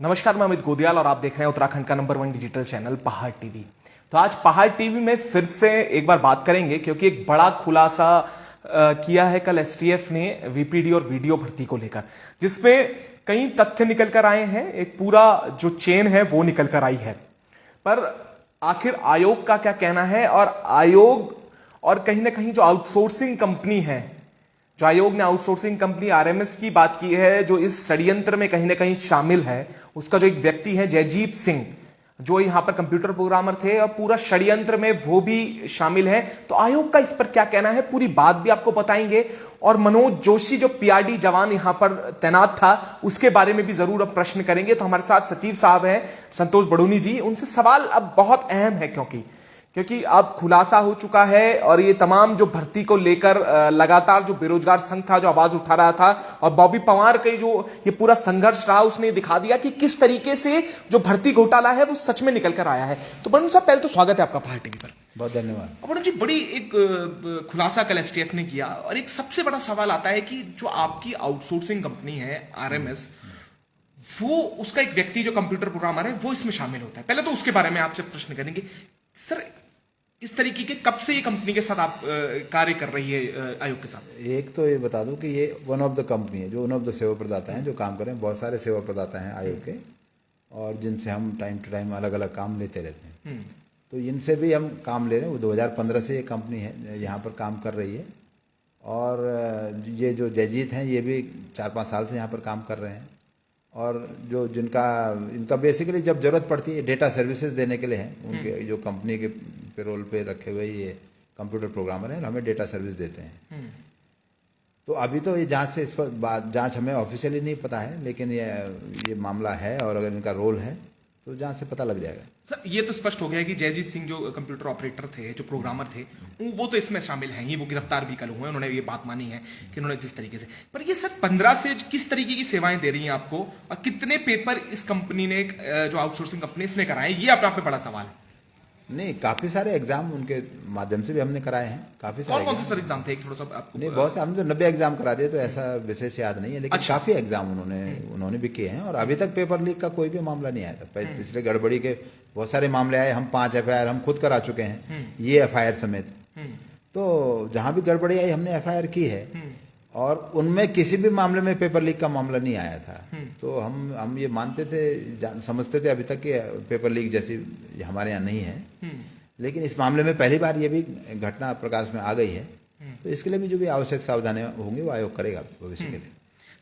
नमस्कार, मैं अमित गोदियाल और आप देख रहे हैं उत्तराखंड का नंबर 1 डिजिटल चैनल पहाड़ टीवी। तो आज पहाड़ टीवी में फिर से एक बार बात करेंगे क्योंकि एक बड़ा खुलासा किया है कल एसटीएफ ने वीपीडी और वीडियो भर्ती को लेकर, जिसमें कई तथ्य निकल कर आए हैं। एक पूरा जो चेन है वो निकल कर आई है, पर आखिर आयोग का क्या कहना है और आयोग और कहीं ना कहीं जो आउटसोर्सिंग कंपनी है, जो आयोग ने आउटसोर्सिंग कंपनी आरएमएस की बात की है, जो इस षड्यंत्र में कहीं ना कहीं शामिल है, उसका जो एक व्यक्ति है जयजीत सिंह, जो यहां पर कंप्यूटर प्रोग्रामर थे और पूरा षड्यंत्र में वो भी शामिल है। तो आयोग का इस पर क्या कहना है, पूरी बात भी आपको बताएंगे। और मनोज जोशी जो पीआरडी जवान यहां पर तैनात था, उसके बारे में भी जरूर अब प्रश्न करेंगे। तो हमारे साथ सचिव साहब हैं संतोष बड़ोनी जी, उनसे सवाल अब बहुत अहम है क्योंकि अब खुलासा हो चुका है और ये तमाम जो भर्ती को लेकर लगातार जो बेरोजगार संघ था जो आवाज उठा रहा था, और बॉबी पवार के जो ये पूरा संघर्ष रहा, उसने दिखा दिया कि किस तरीके से जो भर्ती घोटाला है वो सच में निकल कर आया है। तो बड़ोनी साहब, पहले तो स्वागत है आपका पहाड़ टीवी पर। बहुत धन्यवाद। बड़ोनी जी, बड़ी एक खुलासा कल एसटीएफ ने किया और एक सबसे बड़ा सवाल आता है कि जो आपकी आउटसोर्सिंग कंपनी है आरएमएस, वो उसका एक व्यक्ति जो कंप्यूटर प्रोग्रामर है वो इसमें शामिल होता है। पहले तो उसके बारे में आपसे प्रश्न करेंगे सर, इस तरीके के कब से ये कंपनी के साथ आप कार्य कर रही है आयोग के साथ? एक तो ये बता दूं कि ये वन ऑफ द कंपनी है, जो वन ऑफ द सेवा प्रदाता हैं जो काम कर रहे हैं। बहुत सारे सेवा प्रदाता हैं आयोग के, और जिनसे हम टाइम टू टाइम अलग अलग काम लेते रहते हैं। तो इनसे भी हम काम ले रहे हैं। वो 2015 से ये कंपनी है यहाँ पर काम कर रही है, और ये जो जयजीत हैं ये भी 4-5 साल से यहाँ पर काम कर रहे हैं। और जो इनका बेसिकली जब जरूरत पड़ती है डेटा सर्विसेज देने के लिए है, उनके जो कंपनी के पेरोल पे रखे हुए ये कंप्यूटर प्रोग्रामर हैं, हमें डेटा सर्विस देते हैं। तो अभी तो ये जांच से इस पर जांच हमें ऑफिशियली नहीं पता है, लेकिन ये मामला है और अगर इनका रोल है तो जांच से पता लग जाएगा। सर, ये तो स्पष्ट हो गया कि जयजीत सिंह जो कंप्यूटर ऑपरेटर थे, जो प्रोग्रामर थे, वो तो इसमें शामिल हैं ही। वो गिरफ्तार भी कल हुए, उन्होंने ये बात मानी है कि उन्होंने जिस तरीके से। पर ये सर 15 से किस तरीके की सेवाएं दे रही हैं आपको, और कितने पेपर इस कंपनी ने जो आउटसोर्सिंग कंपनी इसने कराए, ये अपने आप में बड़ा सवाल है। नहीं, काफ़ी सारे एग्जाम उनके माध्यम से भी हमने कराए हैं। काफ़ी सारे कौन से सर एग्जाम थे, थोड़ा सा आपको? नहीं, बहुत से हम तो 90 एग्जाम करा दिए, तो ऐसा विशेष याद नहीं है, लेकिन अच्छा। काफ़ी एग्जाम उन्होंने भी किए हैं, और अभी तक पेपर लीक का कोई भी मामला नहीं आया था। पिछले गड़बड़ी के बहुत सारे मामले आए, हम 5 एफआईआर हम खुद करा चुके हैं, ये एफआईआर समेत। तो जहाँ भी गड़बड़ी आई हमने एफआईआर की है, और उनमें किसी भी मामले में पेपर लीक का मामला नहीं आया था। तो हम ये मानते थे, समझते थे अभी तक कि पेपर लीक जैसी हमारे यहाँ नहीं है, लेकिन इस मामले में पहली बार ये भी घटना प्रकाश में आ गई है। तो इसके लिए भी जो भी आवश्यक सावधानियां होंगी वो आयोग करेगा भविष्य के लिए।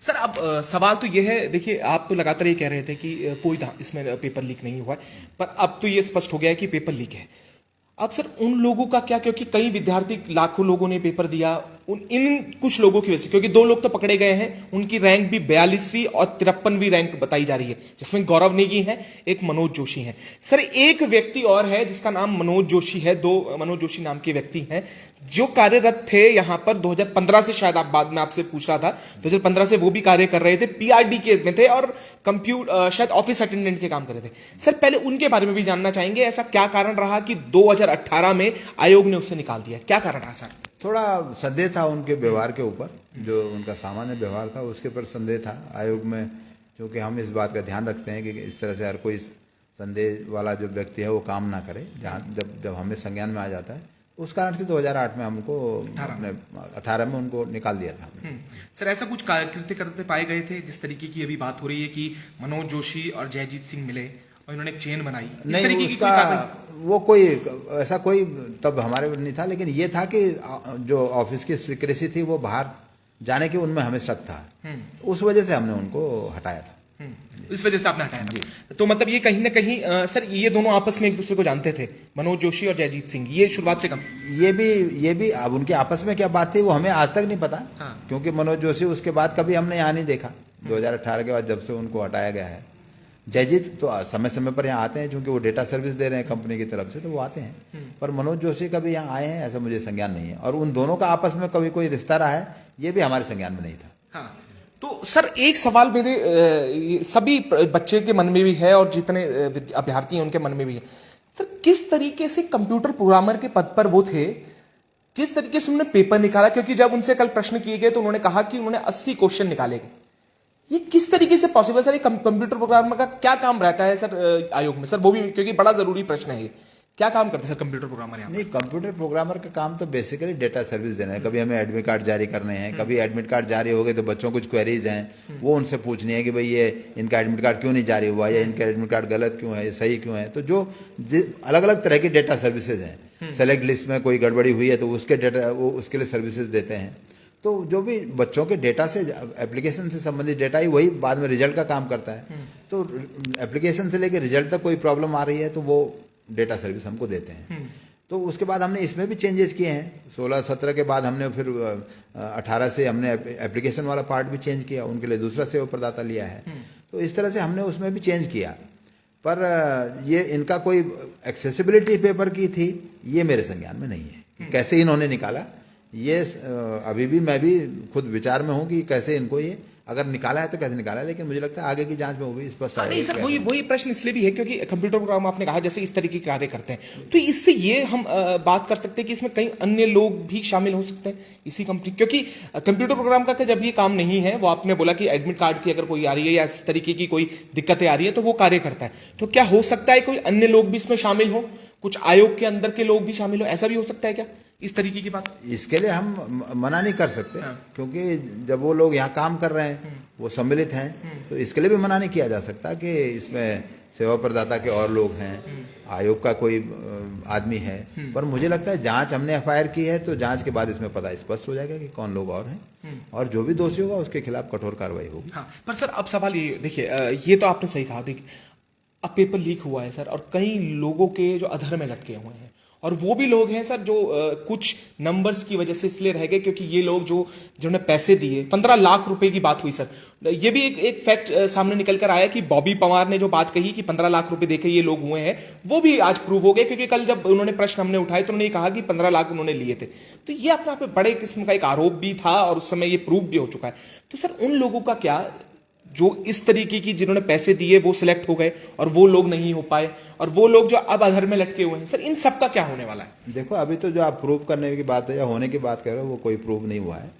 सर, अब सवाल तो ये है, देखिए आप तो लगातार ये कह रहे थे कि कोई इसमें पेपर लीक नहीं हुआ है, पर अब तो ये स्पष्ट हो गया है कि पेपर लीक है। अब सर उन लोगों का क्या, क्योंकि कई विद्यार्थी, लाखों लोगों ने पेपर दिया, इन कुछ लोगों की वजह से, क्योंकि 2 लोग तो पकड़े गए हैं, उनकी रैंक भी 42वीं और 53वीं रैंक बताई जा रही है, जिसमें गौरव नेगी है, एक मनोज जोशी है। सर, एक व्यक्ति और है जिसका नाम मनोज जोशी है, 2 मनोज जोशी नाम के व्यक्ति हैं जो कार्यरत थे यहां पर 2015 से, शायद आप बाद में आपसे पूछ रहा था, 2015 से वो भी कार्य कर रहे थे, पीआरडी के में थे और शायद ऑफिस अटेंडेंट के काम कर रहे थे। सर, पहले उनके बारे में भी जानना चाहेंगे, ऐसा क्या कारण रहा कि 2018 में आयोग ने उससे निकाल दिया, क्या कारण रहा सर? थोड़ा संदेह था उनके व्यवहार के ऊपर, जो उनका सामान्य व्यवहार था उसके ऊपर संदेह था आयोग में, क्योंकि हम इस बात का ध्यान रखते हैं कि इस तरह से हर कोई संदेह वाला जो व्यक्ति है वो काम ना करे, जहाँ जब हमें संज्ञान में आ जाता है। उस कारण से 2008 में हमको 18 में उनको निकाल दिया था। सर, ऐसा कुछ कृत्य करते पाए गए थे जिस तरीके की अभी बात हो रही है कि मनोज जोशी और जयजीत सिंह मिले और इन्होंने एक चेन बनाई, इस तरीके की वो कोई ऐसा कोई तब हमारे नहीं था, लेकिन ये था कि जो ऑफिस की सिक्रेसी थी वो बाहर जाने की उनमें हमें शक था, उस वजह से हमने उनको हटाया था। इस वजह से आपने हटाया। तो मतलब ये कहीं ना कहीं सर, ये दोनों आपस में एक दूसरे को जानते थे, मनोज जोशी और जयजीत सिंह, ये शुरुआत से कम? ये भी अब उनके आपस में क्या बात थी वो हमें आज तक नहीं पता। हाँ। क्योंकि मनोज जोशी उसके बाद कभी हमने यहाँ नहीं देखा, 2018 के बाद जब से उनको हटाया गया है। जयजीत तो समय समय पर यहाँ आते हैं, क्योंकि वो डेटा सर्विस दे रहे हैं कंपनी की तरफ से, तो वो आते हैं। पर मनोज जोशी कभी यहाँ आए हैं ऐसा मुझे संज्ञान नहीं है, और उन दोनों का आपस में कभी कोई रिश्ता रहा है ये भी हमारे संज्ञान में नहीं था। हाँ। तो सर, एक सवाल मेरे सभी बच्चे के मन में भी है और जितने अभ्यर्थी हैं उनके मन में भी है। सर, किस तरीके से कंप्यूटर प्रोग्रामर के पद पर वो थे, किस तरीके से उन्होंने पेपर निकाला? क्योंकि जब उनसे कल प्रश्न किए गए तो उन्होंने कहा कि उन्होंने 80 क्वेश्चन निकाले गए। ये किस तरीके से पॉसिबल सर? कंप्यूटर प्रोग्रामर का क्या काम रहता है सर आयोग में? सर वो भी क्योंकि बड़ा जरूरी प्रश्न है ये, क्या काम करते हैं सर कंप्यूटर प्रोग्रामर यहाँ? नहीं, कंप्यूटर प्रोग्रामर का काम तो बेसिकली डेटा सर्विस देना है। कभी हमें एडमिट कार्ड जारी करने हैं, कभी एडमिट कार्ड जारी हो गए तो बच्चों को कुछ क्वेरीज हैं, वो उनसे पूछनी है कि भाई ये इनका एडमिट कार्ड क्यों नहीं जारी हुआ, या इनका एडमिट कार्ड गलत क्यों है, ये सही क्यों है। तो जो अलग अलग तरह की डेटा सर्विसेज हैं, सेलेक्ट लिस्ट में कोई गड़बड़ी हुई है तो उसके डेटा, वो उसके लिए सर्विसेज देते हैं। तो जो भी बच्चों के डेटा से, एप्लीकेशन से संबंधित डेटा ही वही बाद में रिजल्ट का काम करता है। तो एप्लीकेशन से लेकर रिजल्ट तक कोई प्रॉब्लम आ रही है तो वो डेटा सर्विस हमको देते हैं। तो उसके बाद हमने इसमें भी चेंजेस किए हैं। 16-17 के बाद हमने फिर 18 से हमने एप्लीकेशन वाला पार्ट भी चेंज किया, उनके लिए दूसरा सेवा प्रदाता लिया है। तो इस तरह से हमने उसमें भी चेंज किया। पर ये इनका कोई एक्सेसिबिलिटी पेपर की थी, ये मेरे संज्ञान में नहीं है कि कैसे इन्होंने निकाला। ये अभी भी मैं भी खुद विचार में हूँ कि कैसे इनको ये अगर निकाला है तो कैसे निकाला है, लेकिन मुझे लगता है आगे की जांच में वो भी स्पष्ट आएगा। नहीं सर, वही प्रश्न इसलिए भी है क्योंकि कंप्यूटर प्रोग्राम आपने कहा जैसे इस तरीके के कार्य करते हैं, तो इससे ये हम बात कर सकते हैं कि इसमें कई अन्य लोग भी शामिल हो सकते हैं इसी कंपनी, क्योंकि कंप्यूटर प्रोग्राम का जब ये काम नहीं है, वो आपने बोला कि एडमिट कार्ड की अगर कोई आ रही है या इस तरीके की कोई दिक्कतें आ रही है तो वो कार्य करता है। तो क्या हो सकता है कोई अन्य लोग भी इसमें शामिल हो, कुछ आयोग के अंदर के लोग भी शामिल हो, ऐसा भी हो सकता है क्या इस तरीके की बात? इसके लिए हम मना नहीं कर सकते, क्योंकि जब वो लोग यहाँ काम कर रहे हैं, वो सम्मिलित हैं, तो इसके लिए भी मना नहीं किया जा सकता कि इसमें सेवा प्रदाता के और लोग हैं, आयोग का कोई आदमी है। पर मुझे लगता है जांच हमने एफआईआर की है तो जांच के बाद इसमें पता स्पष्ट हो जाएगा कि कौन लोग और हैं, और जो भी दोषी होगा उसके खिलाफ कठोर कार्रवाई होगी। हाँ, पर सर अब सवाल ये देखिए, ये तो आपने सही कहा, देखिए अब पेपर लीक हुआ है सर, और कई लोगों के जो अधर में लटके हुए हैं, और वो भी लोग हैं सर जो कुछ नंबर्स की वजह से इसलिए रह गए क्योंकि ये लोग जो जिन्होंने पैसे दिए, 15 लाख रुपए की बात हुई सर। ये भी एक फैक्ट सामने निकल कर आया कि बॉबी पवार ने जो बात कही कि 15 लाख रुपए देके ये लोग हुए हैं, वो भी आज प्रूव हो गए, क्योंकि कल जब उन्होंने प्रश्न हमने उठाए तो उन्होंने कहा कि 15 लाख उन्होंने लिए थे। तो ये अपने आप में बड़े किस्म का एक आरोप भी था और उस समय ये प्रूव भी हो चुका है। तो सर उन लोगों का क्या जो इस तरीके की जिन्होंने पैसे दिए वो सिलेक्ट हो गए और वो लोग नहीं हो पाए, और वो लोग जो अब अधर में लटके हुए हैं, सर इन सब का क्या होने वाला है? देखो, अभी तो जो आप प्रूव करने की बात है या होने की बात कर रहे हो वो कोई प्रूव नहीं हुआ है।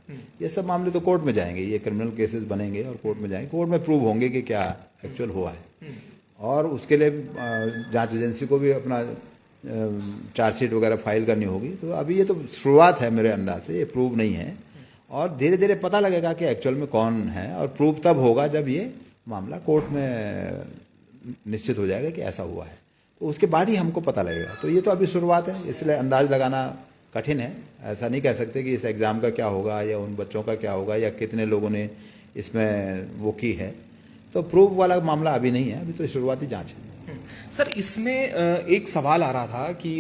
ये सब मामले तो कोर्ट में जाएंगे, ये क्रिमिनल केसेस बनेंगे और कोर्ट में जाएंगे, कोर्ट में प्रूव होंगे कि क्या एक्चुअल हुआ है। और उसके लिए जांच एजेंसी को भी अपना चार्जशीट वगैरह फाइल करनी होगी। तो अभी ये तो शुरुआत है मेरे अंदाज से, ये प्रूव नहीं है, और धीरे धीरे पता लगेगा कि एक्चुअल में कौन है, और प्रूफ तब होगा जब ये मामला कोर्ट में निश्चित हो जाएगा कि ऐसा हुआ है, तो उसके बाद ही हमको पता लगेगा। तो ये तो अभी शुरुआत है, इसलिए अंदाज लगाना कठिन है। ऐसा नहीं कह सकते कि इस एग्ज़ाम का क्या होगा या उन बच्चों का क्या होगा या कितने लोगों ने इसमें वो की है। तो प्रूफ वाला मामला अभी नहीं है, अभी तो शुरुआती जाँच है। सर इसमें एक सवाल आ रहा था कि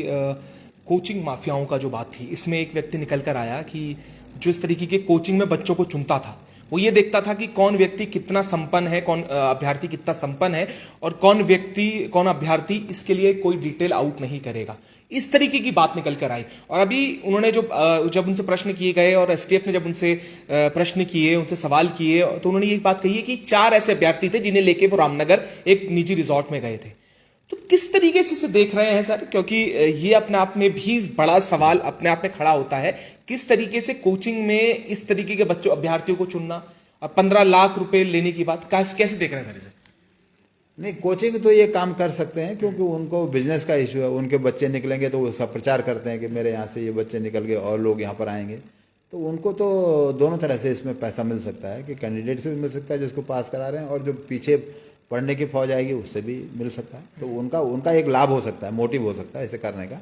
कोचिंग माफियाओं का जो बात थी, इसमें एक व्यक्ति निकल कर आया कि जो इस तरीके के कोचिंग में बच्चों को चुनता था, वो ये देखता था कि कौन व्यक्ति कितना संपन्न है, कौन अभ्यर्थी कितना संपन्न है, और कौन अभ्यर्थी इसके लिए कोई डिटेल आउट नहीं करेगा। इस तरीके की बात निकल कर आई। और अभी उन्होंने जब उनसे प्रश्न किए गए और एसटीएफ ने जब उनसे प्रश्न किए, उनसे सवाल किए, तो उन्होंने ये बात कही है कि 4 ऐसे अभ्यर्थी थे जिन्हें लेके वो रामनगर एक निजी रिजॉर्ट में गए थे। तो किस तरीके से इसे देख रहे हैं सर? क्योंकि ये अपने आप में भी बड़ा सवाल अपने आप में खड़ा होता है, किस तरीके से कोचिंग में इस तरीके के बच्चों अभ्यर्थियों को चुनना और 15 लाख रुपए लेने की बात कैसे देख रहे हैं सर इसे? नहीं, कोचिंग तो ये काम कर सकते हैं क्योंकि उनको बिजनेस का इशू है। उनके बच्चे निकलेंगे तो वो सब प्रचार करते हैं कि मेरे यहाँ से ये बच्चे निकल गए और लोग यहाँ पर आएंगे। तो उनको तो दोनों तरह से इसमें पैसा मिल सकता है कि कैंडिडेट से भी मिल सकता है जिसको पास करा रहे हैं, और जो पीछे पढ़ने की फौज आएगी उससे भी मिल सकता है। तो उनका एक लाभ हो सकता है, मोटिव हो सकता है इसे करने का।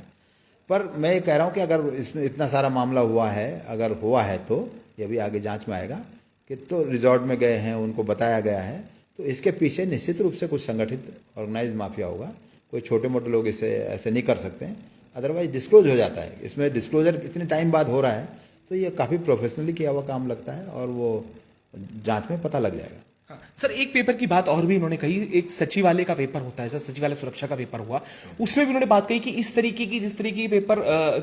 पर मैं ये कह रहा हूँ कि अगर इसमें इतना सारा मामला हुआ है, अगर हुआ है तो ये भी आगे जांच में आएगा कि तो रिजॉर्ट में गए हैं, उनको बताया गया है, तो इसके पीछे निश्चित रूप से कुछ संगठित ऑर्गेनाइज माफिया होगा। कोई छोटे मोटे लोग इसे ऐसे नहीं कर सकते हैं, अदरवाइज डिस्क्लोज हो जाता है। इसमें डिस्क्लोजर इतने टाइम बाद हो रहा है तो ये काफ़ी प्रोफेशनली किया हुआ काम लगता है और वो जांच में पता लग जाएगा। हाँ, सर एक पेपर की बात और भी इन्होंने कही, एक सचिवालय का पेपर होता है सर, सचिवालय सुरक्षा का पेपर हुआ, उसमें भी उन्होंने बात कही कि इस तरीके की जिस तरीके के पेपर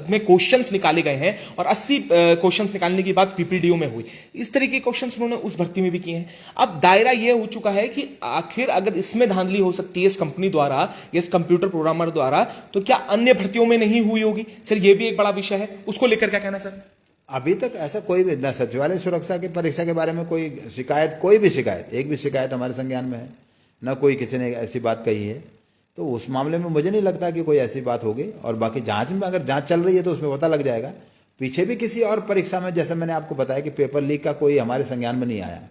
में क्वेश्चंस निकाले गए हैं और 80 क्वेश्चंस निकालने की बात वीपीडीओ में हुई, इस तरीके के क्वेश्चंस उन्होंने उस भर्ती में भी किए हैं। अब दायरा यह हो चुका है कि आखिर अगर इसमें धांधली हो सकती है इस कंपनी द्वारा या इस कंप्यूटर प्रोग्रामर द्वारा, तो क्या अन्य भर्तियों में नहीं हुई होगी? सर ये भी एक बड़ा विषय है, उसको लेकर क्या कहना है सर? अभी तक ऐसा कोई भी ना सचिवालय सुरक्षा की परीक्षा के बारे में कोई शिकायत, कोई भी शिकायत, एक भी शिकायत हमारे संज्ञान में है, ना कोई किसी ने ऐसी बात कही है। तो उस मामले में मुझे नहीं लगता कि कोई ऐसी बात होगी। और बाकी जांच में अगर जांच चल रही है तो उसमें पता लग जाएगा। पीछे भी किसी और परीक्षा में जैसे मैंने आपको बताया कि पेपर लीक का कोई हमारे संज्ञान में नहीं आया,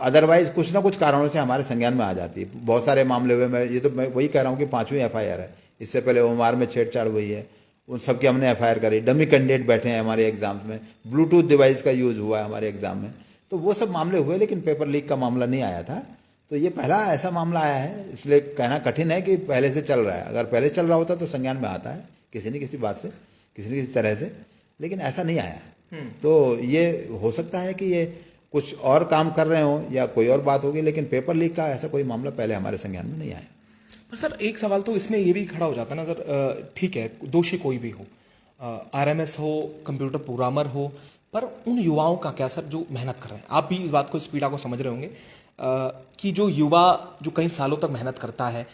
अदरवाइज कुछ ना कुछ कारणों से हमारे संज्ञान में आ जाती है। बहुत सारे मामले हुए, मैं वही कह रहा हूँ कि 5वीं FIR है। इससे पहले ओमार में छेड़छाड़ हुई है, उन सबकी हमने FIR करी। डमी कैंडिडेट बैठे हैं हमारे एग्जाम्स में, ब्लूटूथ डिवाइस का यूज हुआ है हमारे एग्जाम में, तो वो सब मामले हुए, लेकिन पेपर लीक का मामला नहीं आया था। तो ये पहला ऐसा मामला आया है, इसलिए कहना कठिन है कि पहले से चल रहा है। अगर पहले चल रहा होता तो संज्ञान में आता है किसी न किसी बात से, किसी न किसी तरह से, लेकिन ऐसा नहीं आया। तो ये हो सकता है कि ये कुछ और काम कर रहे हो या कोई और बात होगी, लेकिन पेपर लीक का ऐसा कोई मामला पहले हमारे संज्ञान में नहीं आया। पर सर एक सवाल तो इसमें ये भी खड़ा हो जाता है ना सर, ठीक है दोषी कोई भी हो, RMS हो, कंप्यूटर प्रोग्रामर हो, पर उन युवाओं का क्या सर जो मेहनत कर रहे हैं? आप भी इस बात को, इस पीड़ा को समझ रहे होंगे कि जो युवा जो कई सालों तक मेहनत करता है,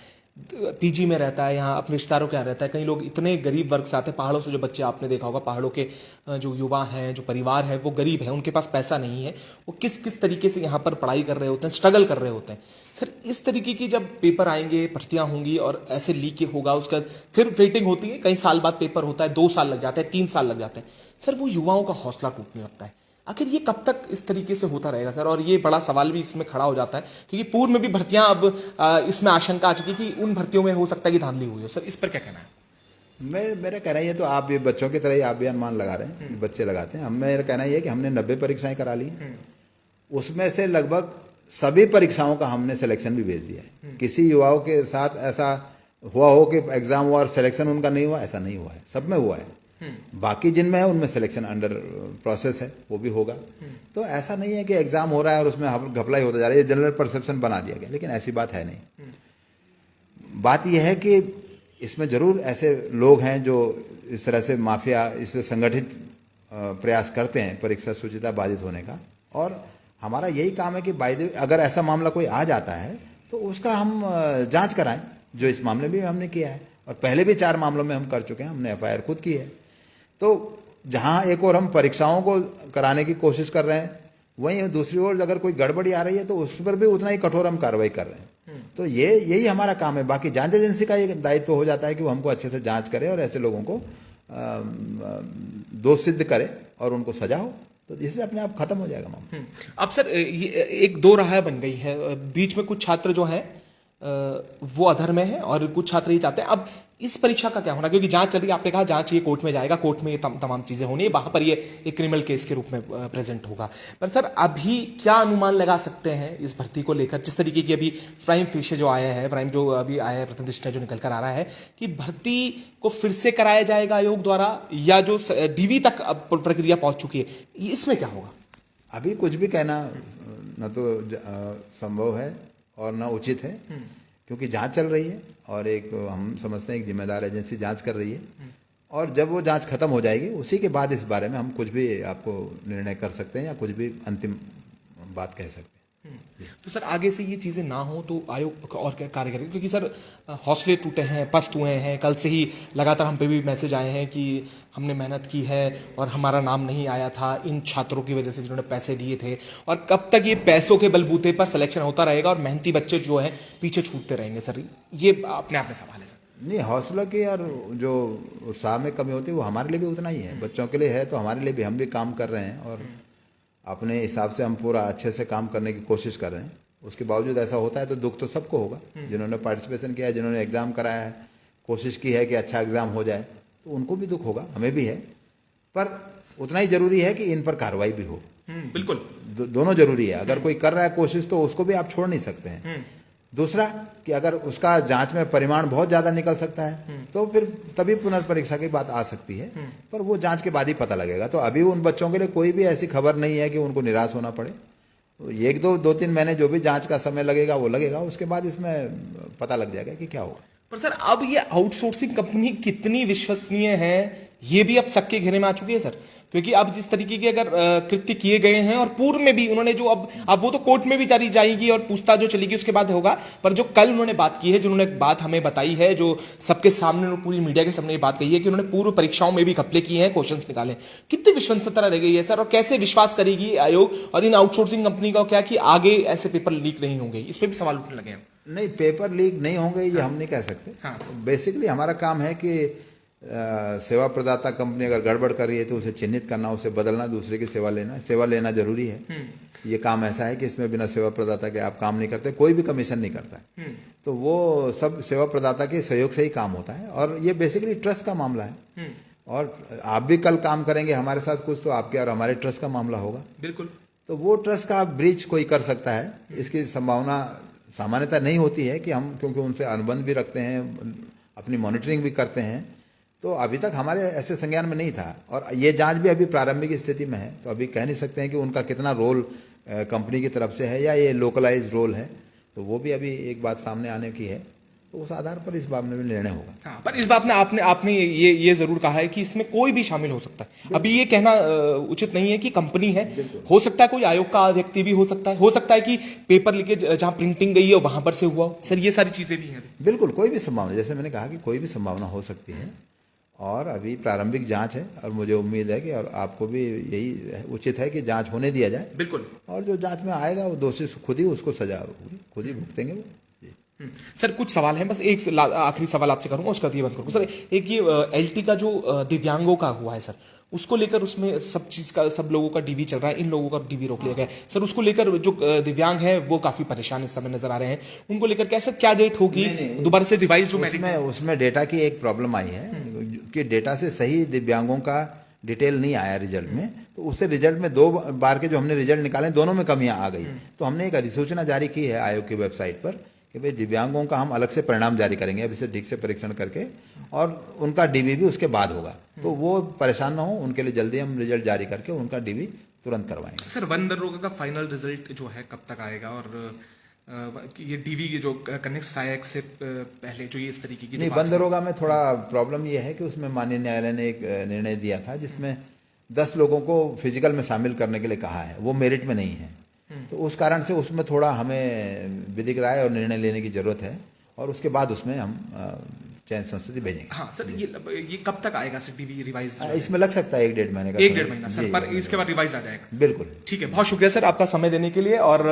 PG में रहता है, यहाँ अपने रिश्तेदारों के यहाँ रहता है, कई लोग इतने गरीब वर्ग से आते हैं, पहाड़ों से जो बच्चे आपने देखा होगा, पहाड़ों के जो युवा हैं, जो परिवार है वो गरीब है, उनके पास पैसा नहीं है, वो किस किस तरीके से यहाँ पर पढ़ाई कर रहे होते हैं, स्ट्रगल कर रहे होते हैं। सर इस तरीके की जब पेपर आएंगे, भर्तियां होंगी और ऐसे लीक होगा, उसका फिर वेटिंग होती है, कई साल बाद पेपर होता है, 2 साल लग जाते हैं, 3 साल लग जाते हैं, सर वो युवाओं का हौसला टूटने लगता है। आखिर ये कब तक इस तरीके से होता रहेगा सर? और ये बड़ा सवाल भी इसमें खड़ा हो जाता है क्योंकि पूर्व में भी भर्तियां अब इसमें आशंका आ चुकी कि उन भर्तियों में हो सकता है कि धांधली हुई हो। सर इस पर क्या कहना है? मेरा कहना ये, तो आप ये बच्चों की तरह ही आप भी अनुमान लगा रहे हैं, बच्चे लगाते हैं। मेरा कहना ये है कि हमने 90 परीक्षाएं करा ली हैं, उसमें से लगभग सभी परीक्षाओं का हमने सिलेक्शन भी भेज दिया है। किसी युवाओं के साथ ऐसा हुआ हो कि एग्जाम हुआ और सिलेक्शन उनका नहीं हुआ, ऐसा नहीं हुआ है, सब में हुआ है। बाकी जिनमें है उनमें सिलेक्शन अंडर प्रोसेस है, वो भी होगा। तो ऐसा नहीं है कि एग्जाम हो रहा है और उसमें घपलाई होता जा रही है, जनरल परसेप्शन बना दिया गया, लेकिन ऐसी बात है नहीं। बात यह है कि इसमें जरूर ऐसे लोग हैं जो इस तरह से माफिया, इससे संगठित प्रयास करते हैं परीक्षा शुचिता बाधित होने का। और हमारा यही काम है कि अगर ऐसा मामला कोई आ जाता है तो उसका हम जांच कराएं, जो इस मामले में हमने किया है और पहले भी 4 मामलों में हम कर चुके हैं, हमने FIR खुद की है। तो जहां एक और हम परीक्षाओं को कराने की कोशिश कर रहे हैं, वहीं दूसरी ओर अगर कोई गड़बड़ी आ रही है तो उस पर भी उतना ही कठोर हम कार्रवाई कर रहे हैं। तो यही हमारा काम है। बाकी जांच एजेंसी का ये दायित्व हो जाता है कि वो हमको अच्छे से जांच करे और ऐसे लोगों को दोष सिद्ध करे और उनको सजा हो, तो इससे अपने आप खत्म हो जाएगा मामला। अब सर ये एक 2 राह बन गई है, बीच में कुछ छात्र जो हैं वो अधर में है और कुछ छात्र ही चाहते हैं। अब इस परीक्षा का क्या होना, क्योंकि जांच चल रही है, आपने कहा जांच ये कोर्ट में जाएगा, कोर्ट में ये तमाम चीजें होनी है, वहां पर ये एक क्रिमिनल केस के रूप में प्रेजेंट होगा। पर सर अभी क्या अनुमान लगा सकते हैं इस भर्ती को लेकर, जिस तरीके की अभी प्राइम फेशियल जो आया है, प्राइम जो अभी आया है, प्रथम दृष्टया जो निकल कर आ रहा है कि भर्ती को फिर से कराया जाएगा आयोग द्वारा, या जो DV तक अब प्रक्रिया पहुंच चुकी है, इसमें क्या होगा? अभी कुछ भी कहना न तो संभव है और न उचित है, क्योंकि जांच चल रही है और एक हम समझते हैं एक जिम्मेदार एजेंसी जांच कर रही है, और जब वो जांच खत्म हो जाएगी उसी के बाद इस बारे में हम कुछ भी आपको निर्णय कर सकते हैं या कुछ भी अंतिम बात कह सकते हैं। तो सर आगे से ये चीजें ना हो तो आयोग और क्या कार्य करेगा? क्योंकि सर हौसले टूटे हैं, पस्त हुए हैं, कल से ही लगातार हम पे भी मैसेज आए हैं कि हमने मेहनत की है और हमारा नाम नहीं आया था इन छात्रों की वजह से जिन्होंने पैसे दिए थे, और कब तक ये पैसों के बलबूते पर सिलेक्शन होता रहेगा और मेहनती बच्चे जो हैं पीछे छूटते रहेंगे? सर ये अपने आप में सवाल है। सर नहीं, हौसलों की और जो उत्साह में कमी होती है वो हमारे लिए भी उतना ही है, बच्चों के लिए है तो हमारे लिए भी, हम भी काम कर रहे हैं और अपने हिसाब से हम पूरा अच्छे से काम करने की कोशिश कर रहे हैं। उसके बावजूद ऐसा होता है तो दुख तो सबको होगा, जिन्होंने पार्टिसिपेशन किया है, जिन्होंने एग्जाम कराया है, कोशिश की है कि अच्छा एग्जाम हो जाए, तो उनको भी दुख होगा, हमें भी है। पर उतना ही जरूरी है कि इन पर कार्रवाई भी हो। बिल्कुल, दोनों जरूरी है। अगर कोई कर रहा है कोशिश तो उसको भी आप छोड़ नहीं सकते हैं। दूसरा कि अगर उसका जांच में परिमाण बहुत ज्यादा निकल सकता है तो फिर तभी पुनर्परीक्षा की बात आ सकती है, पर वो जांच के बाद ही पता लगेगा। तो अभी उन बच्चों के लिए कोई भी ऐसी खबर नहीं है कि उनको निराश होना पड़े। 1-2-3 महीने जो भी जांच का समय लगेगा वो लगेगा, उसके बाद इसमें पता लग जाएगा कि क्या होगा। पर सर अब ये आउटसोर्सिंग कंपनी कितनी विश्वसनीय है ये भी अब शक के घेरे में आ चुकी है सर, क्योंकि अब जिस तरीके के अगर कृत्य किए गए हैं और पूर्व में भी उन्होंने जो अब वो तो कोर्ट में भी जारी जाएगी और पूछताछ जो चलेगी उसके बाद होगा, पर जो कल उन्होंने बात की है, जो उन्होंने बात हमें बताई है, जो सबके सामने पूरी मीडिया के सामने ये बात कही है कि उन्होंने पूर्व परीक्षाओं में भी घपले किए हैं, क्वेश्चंस निकाले, कितनी विश्वसनीयता रह गई है सर, और कैसे विश्वास करेगी आयोग और इन आउटसोर्सिंग कंपनी का क्या कि आगे ऐसे पेपर लीक नहीं होंगे, इस पर भी सवाल उठने लगे हैं। नहीं, पेपर लीक नहीं होंगे ये हम नहीं कह सकते। हाँ। बेसिकली हमारा काम है कि सेवा प्रदाता कंपनी अगर गड़बड़ कर रही है तो उसे चिन्हित करना, उसे बदलना, दूसरे की सेवा लेना जरूरी है। ये काम ऐसा है कि इसमें बिना सेवा प्रदाता के आप काम नहीं करते, कोई भी कमीशन नहीं करता है। तो वो सब सेवा प्रदाता के सहयोग से ही काम होता है और ये बेसिकली ट्रस्ट का मामला है। और आप भी कल काम करेंगे हमारे साथ कुछ, तो आपके और हमारे ट्रस्ट का मामला होगा। बिल्कुल। तो वो ट्रस्ट का ब्रीच कोई कर सकता है, इसकी संभावना सामान्यतः नहीं होती है कि हम, क्योंकि उनसे अनुबंध भी रखते हैं, अपनी मॉनिटरिंग भी करते हैं, तो अभी तक हमारे ऐसे संज्ञान में नहीं था। और ये जांच भी अभी प्रारंभिक स्थिति में है, तो अभी कह नहीं सकते हैं कि उनका कितना रोल कंपनी की तरफ से है या ये लोकलाइज रोल है, तो वो भी अभी एक बात सामने आने की है, तो उस आधार पर इस बात में भी निर्णय होगा। हाँ, पर इस बात में आपने ये जरूर कहा है कि इसमें कोई भी शामिल हो सकता है। अभी ये कहना उचित नहीं है कि कंपनी है, हो सकता है कोई आयोग का व्यक्ति भी हो सकता है कि पेपर लीकेज जहां प्रिंटिंग गई है वहां पर से हुआ हो। सर ये सारी चीजें भी हैं। बिल्कुल, कोई भी संभावना, जैसे मैंने कहा कि कोई भी संभावना हो सकती है और अभी प्रारंभिक जांच है और मुझे उम्मीद है कि और आपको भी यही उचित है कि जांच होने दिया जाए। बिल्कुल। और जो जांच में आएगा वो दोषी खुद ही उसको सजा खुद ही भुगतेंगे वो। सर कुछ सवाल हैं, बस एक आखिरी सवाल आपसे करूंगा, उसका ये बंद करूंगा। सर एक ये एलटी का जो दिव्यांगों का हुआ है सर, उसको लेकर उसमें सब चीज का, सब लोगों का डीवी चल रहा है, इन लोगों का डीवी रोक लिया गया है सर, उसको लेकर जो दिव्यांग है वो काफी परेशान इस समय नजर आ रहे हैं, उनको लेकर कैसे क्या डेट होगी दोबारा से रिवाइज जो उसमें डेटा की एक प्रॉब्लम आई है कि डेटा से सही दिव्यांगों का डिटेल नहीं आया रिजल्ट में, तो उससे रिजल्ट में 2 बार के जो हमने रिजल्ट निकाले दोनों में कमियां आ गई। तो हमने एक अधिसूचना जारी की है आयोग की वेबसाइट पर कि भाई दिव्यांगों का हम अलग से परिणाम जारी करेंगे, अब इसे ठीक से परीक्षण करके, और उनका डीवी भी उसके बाद होगा, तो वो परेशान ना हो, उनके लिए जल्दी हम रिजल्ट जारी करके उनका डीवी तुरंत करवाएंगे। सर वन दरोगा का फाइनल रिजल्ट जो है कब तक आएगा, और ये डीवी जो कनेक्ट सहायक से पहले जो ये इस तरीके की नहीं, वन दरोगा में थोड़ा प्रॉब्लम ये है कि उसमें माननीय न्यायालय ने एक निर्णय दिया था जिसमें 10 लोगों को फिजिकल में शामिल करने के लिए कहा है, वो मेरिट में नहीं है, तो उस कारण से उसमें थोड़ा हमें विधिक राय और निर्णय लेने की जरूरत है और उसके बाद उसमें हम चयन संस्तुति भेजेंगे। हाँ सर, ये कब तक आएगा सर डीवी रिवाइज? इसमें लग सकता है 1-1.5 महीने का, 1-1.5 महीना सर, पर इसके बाद रिवाइज आ जाएगा। बिल्कुल, ठीक है, बहुत शुक्रिया सर आपका समय देने के लिए। और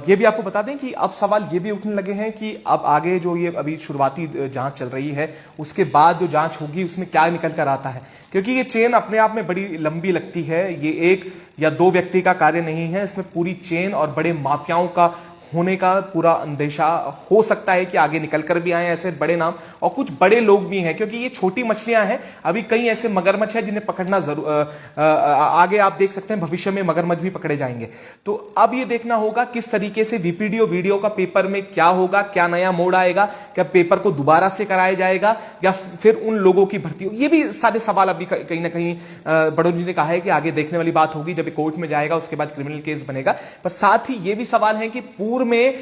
ये भी आपको बता दें कि अब सवाल ये भी उठने लगे हैं कि अब आगे जो ये अभी शुरुआती जांच चल रही है उसके बाद जो जांच होगी उसमें क्या निकल कर आता है, क्योंकि ये चेन अपने आप में बड़ी लंबी लगती है, ये 1 या 2 व्यक्ति का कार्य नहीं है, इसमें पूरी चेन और बड़े माफियाओं का होने का पूरा अंदेशा हो सकता है कि आगे निकल कर भी आए ऐसे बड़े नाम, और कुछ बड़े लोग भी हैं, क्योंकि ये छोटी मछलियां हैं, अभी कई ऐसे मगरमच्छ हैं जिन्हें पकड़ना जरूर आगे आप देख सकते हैं भविष्य में मगरमच्छ भी पकड़े जाएंगे। तो अब ये देखना होगा किस तरीके से वीपीडीओ वीडियो का पेपर में क्या होगा, क्या नया मोड़ आएगा, क्या पेपर को दोबारा से कराया जाएगा या फिर उन लोगों की भर्ती, ये भी सारे सवाल अभी कहीं ना कहीं बड़ों जी ने कहा है कि आगे देखने वाली बात होगी, जब कोर्ट में जाएगा उसके बाद क्रिमिनल केस बनेगा। पर साथ ही ये भी सवाल है कि पूर्व में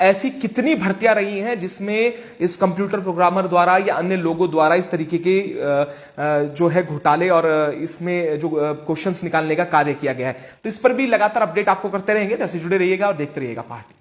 ऐसी कितनी भर्तियां रही हैं जिसमें इस कंप्यूटर प्रोग्रामर द्वारा या अन्य लोगों द्वारा इस तरीके के जो है घोटाले और इसमें जो क्वेश्चंस निकालने का कार्य किया गया है। तो इस पर भी लगातार अपडेट आपको करते रहेंगे, तो ऐसे जुड़े रहिएगा और देखते रहिएगा पार्टी।